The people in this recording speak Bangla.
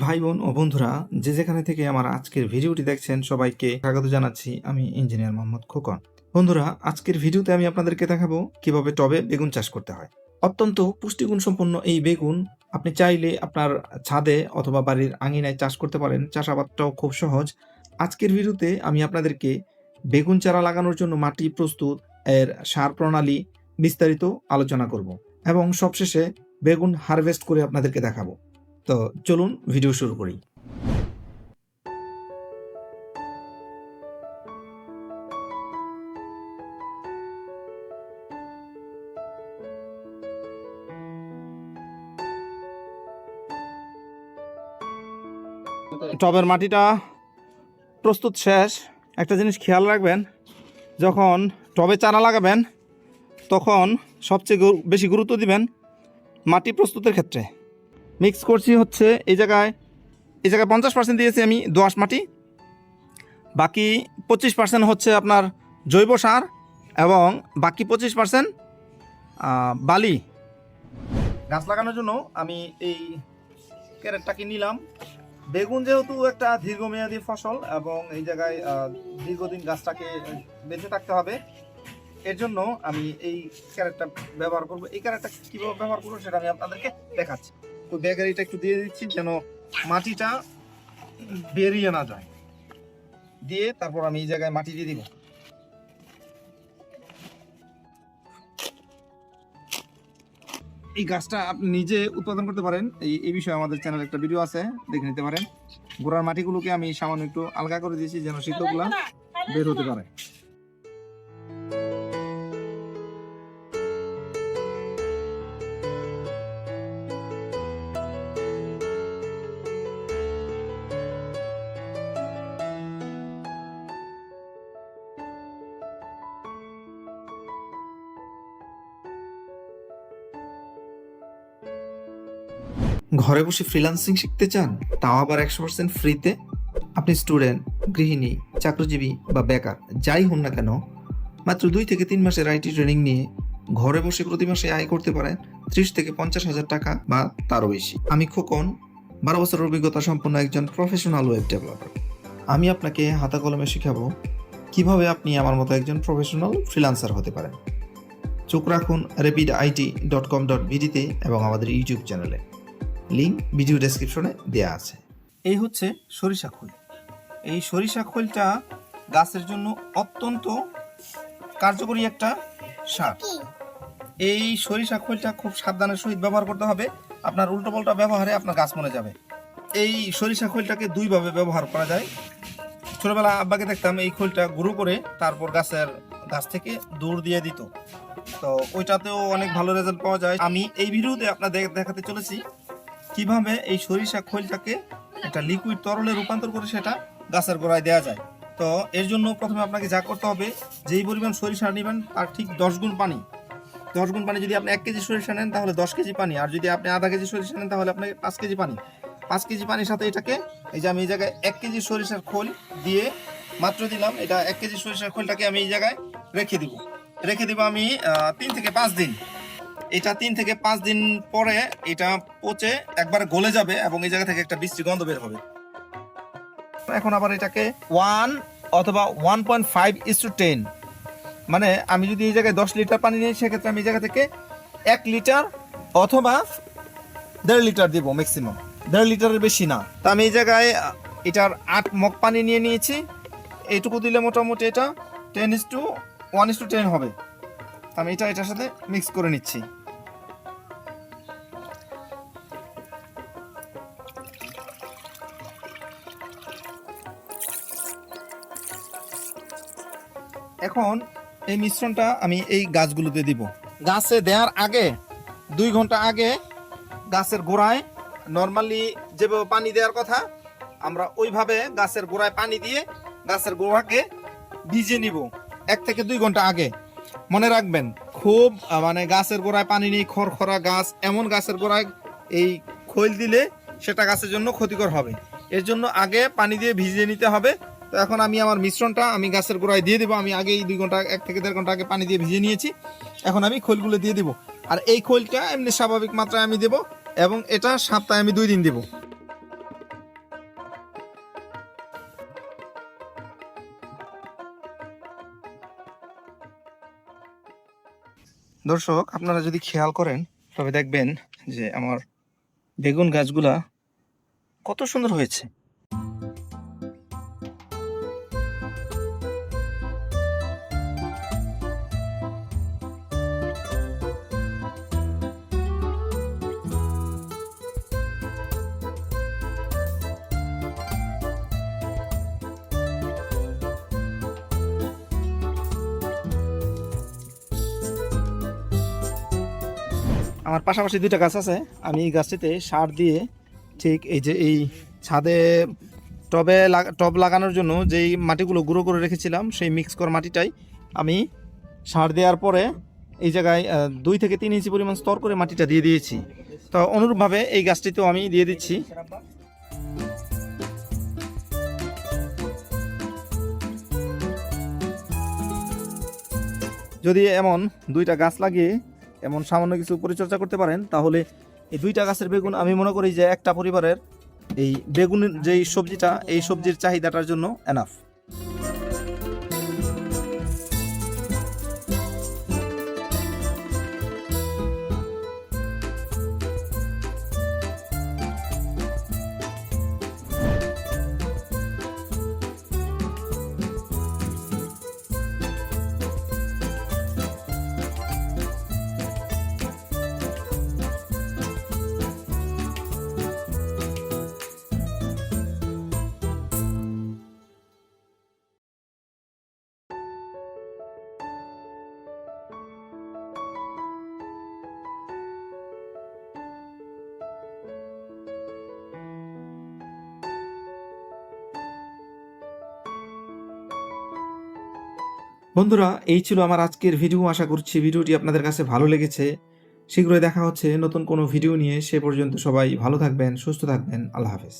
ভাই বোন ও বন্ধুরা, যে যেখানে থেকে আমার আজকের ভিডিওটি দেখছেন সবাইকে স্বাগত জানাচ্ছি। আমি ইঞ্জিনিয়ার মোহাম্মদ খোকন। বন্ধুরা, আজকের ভিডিওতে আমি আপনাদেরকে দেখাবো কিভাবে টবে বেগুন চাষ করতে হয়। অত্যন্ত পুষ্টিগুণ সম্পন্ন এই বেগুন আপনি চাইলে আপনার ছাদে অথবা বাড়ির আঙিনায় চাষ করতে পারেন। চাষাবাদটাও খুব সহজ। আজকের ভিডিওতে আমি আপনাদেরকে বেগুন চারা লাগানোর জন্য মাটি প্রস্তুত, এর সার প্রণালী বিস্তারিত আলোচনা করব এবং সবশেষে বেগুন হারভেস্ট করে আপনাদেরকে দেখাবো। তো চলুন ভিডিও শুরু করি। টবের মাটিটা প্রস্তুত শেষ। একটা জিনিস খেয়াল রাখবেন, যখন টবে চারা লাগাবেন তখন সবচেয়ে বেশি গুরুত্ব দিবেন মাটি প্রস্তুতের ক্ষেত্রে। মিক্স করছি হচ্ছে এই জায়গায় 50% দিয়েছি আমি দোআঁশ মাটি, বাকি 25% হচ্ছে আপনার জৈব সার এবং বাকি 25% বালি। গাছ লাগানোর জন্য আমি এই ক্যারেটটাকে নিলাম। বেগুন যেহেতু একটা দীর্ঘমেয়াদী ফসল এবং এই জায়গায় দীর্ঘদিন গাছটাকে বেঁচে থাকতে হবে, এর জন্য আমি এই ক্যারেটটা ব্যবহার করব। এই ক্যারেটটা কীভাবে ব্যবহার করবো সেটা আমি আপনাদেরকে দেখাচ্ছি। তো ব্যাগের এটা একটু দিয়ে দিচ্ছি যেন মাটিটা বেরিয়ে না যায়। দিয়ে তারপর আমি এই জায়গায় মাটি দিয়ে দিব। এই গাছটা আপনি নিজে উৎপাদন করতে পারেন, এই বিষয়ে আমাদের চ্যানেলে একটা ভিডিও আছে, দেখে নিতে পারেন। গোড়ার মাটিগুলোকে আমি সামান্য একটু আলগা করে দিয়েছি যেন শিকড়গুলো বের হতে পারে। ঘরে বসে ফ্রিল্যান্সিং শিখতে চান, তাও আবার 100% ফ্রিতে? আপনি স্টুডেন্ট, গৃহিণী, চাকরিজীবী বা বেকার যাই হন না কেন, মাত্র 2 থেকে 3 মাসের আইটি ট্রেনিং নিয়ে ঘরে বসে প্রতি মাসে আয় করতে পারেন 30 থেকে 50 হাজার টাকা বা তারও বেশি। আমি খোকন, 12 বছরের অভিজ্ঞতা সম্পন্ন একজন প্রফেশনাল ওয়েব ডেভেলপার। আমি আপনাকে হাতে কলমে শেখাবো কিভাবে আপনি আমার মতো একজন প্রফেশনাল ফ্রিল্যান্সার হতে পারেন। চোখ রাখুন rapidit.com.bd-তে এবং আমাদের ইউটিউব চ্যানেলে। লিঙ্ক ভিডিও ডেসক্রিপশনে দেয়া আছে। এই হচ্ছে সরিষা খোল। এই সরিষা খোলটা গাছের জন্য অত্যন্ত কার্যকরী একটা সার। এই সরিষা খোলটা খুব সাবধানের সহিত ব্যবহার করতে হবে। আপনার উল্টোপাল্টা ব্যবহারে আপনার গাছ মরে যাবে। এই সরিষা খোলটাকে দুইভাবে ব্যবহার করা যায়। ছোটবেলা আব্বাকে দেখতাম এই খোলটা গুঁড়ো করে তারপর গাছ থেকে দূর দিয়ে দিত, তো ওইটাতেও অনেক ভালো রেজাল্ট পাওয়া যায়। আমি এই ভিডিওতে আপনাদের দেখাতে চলেছি কিভাবে এই সরিষা খোলটাকে একটা লিকুইড তরলে রূপান্তর করে সেটা গাছের গোড়ায় দেওয়া যায়। তো এর জন্য প্রথমে আপনাকে যা করতে হবে, যেই পরিমাণ সরিষা নেবেন তার ঠিক 10 গুণ পানি। 10 গুণ পানি, যদি আপনি 1 কেজি সরিষা নেন তাহলে 10 কেজি পানি, আর যদি আপনি আধা কেজি সরিষা নেন তাহলে আপনাকে 5 কেজি পানি। 5 কেজি পানির সাথে এটাকে, এই যে আমি এই জায়গায় 1 কেজি সরিষার খোল দিয়ে মাত্র দিলাম। এটা 1 কেজি সরিষার খোলটাকে আমি এই জায়গায় রেখে দিব আমি 3 থেকে 5 দিন। এটা 3 থেকে 5 দিন পরে এটা পচে একবারে গলে যাবে এবং এই জায়গা থেকে একটা বিশ্রী গন্ধ বের হবে। এখন আবার এটাকে 1 অথবা 1.5:10, মানে আমি যদি এই জায়গায় 10 লিটার পানি নিই সেক্ষেত্রে আমি এই জায়গা থেকে 1 লিটার অথবা 1.5 লিটার দিব, ম্যাক্সিমাম 1.5 লিটারের বেশি না। তা আমি এই জায়গায় এটার 8 মগ পানি নিয়ে নিয়েছি। এইটুকু দিলে মোটামুটি এটা 10:1:10 হবে। আমি এটার সাথে মিক্স করে নিচ্ছি। এখন এই মিশ্রণটা আমি এই গাছগুলোতে দিব। গাছে দেওয়ার আগে 2 ঘন্টা আগে গাছের গোড়ায় নর্মালি যেভাবে পানি দেওয়ার কথা আমরা ওইভাবে গাছের গোড়ায় পানি দিয়ে গাছের গোড়াকে ভিজিয়ে নিব 1 থেকে 2 ঘন্টা আগে। মনে রাখবেন, খুব মানে গাছের গোড়ায় পানি নেই, খড়খড়া গাছ, এমন গাছের গোড়ায় এই খৈল দিলে সেটা গাছের জন্য ক্ষতিকর হবে। এর জন্য আগে পানি দিয়ে ভিজিয়ে নিতে হবে। তো এখন আমি আমার মিশ্রণটা আমি গাছের গোড়ায় দিয়ে দেবো। আমি আগেই 2 ঘন্টা 1 থেকে 1.5 ঘন্টা আগে পানি দিয়ে ভিজিয়ে নিয়েছি। এখন আমি খোলগুলো দিয়ে দিব। আর এই খোলটা এমনি স্বাভাবিক মাত্রায় আমি দেব এবং এটা সপ্তাহে আমি 2 দিন দেব। দর্শক, আপনারা যদি খেয়াল করেন তবে দেখবেন যে আমার বেগুন গাছগুলা কত সুন্দর হয়েছে। আমার পাশাপাশি দুইটা গাছ আছে, আমি এই গাছটিতে সার দিয়ে ঠিক এই যে এই ছাদে টব লাগানোর জন্য যেই মাটিগুলো গুঁড়ো করে রেখেছিলাম সেই মিক্স করা মাটিটাই আমি সার দেওয়ার পরে এই জায়গায় 2 থেকে 3 ইঞ্চি পরিমাণ স্তর করে মাটিটা দিয়ে দিয়েছি। তো অনুরূপভাবে এই গাছটিতেও আমি দিয়ে দিচ্ছি। যদি এমন দুইটা গাছ লাগিয়ে এমন সামান্য কিছু পরিচর্যা করতে পারেন তাহলে এই দুইটা গাছের বেগুন আমি মনে করি যে একটা পরিবারের এই বেগুনের যেই সবজিটা এই সবজির চাহিদাটার জন্য এনাফ। বন্ধুরা, এই ছিল আমার আজকের ভিডিও। আশা করছি ভিডিওটি আপনাদের কাছে ভালো লেগেছে। শীঘ্রই দেখা হচ্ছে নতুন কোনো ভিডিও নিয়ে। সে পর্যন্ত সবাই ভালো থাকবেন, সুস্থ থাকবেন। আল্লাহ হাফেজ।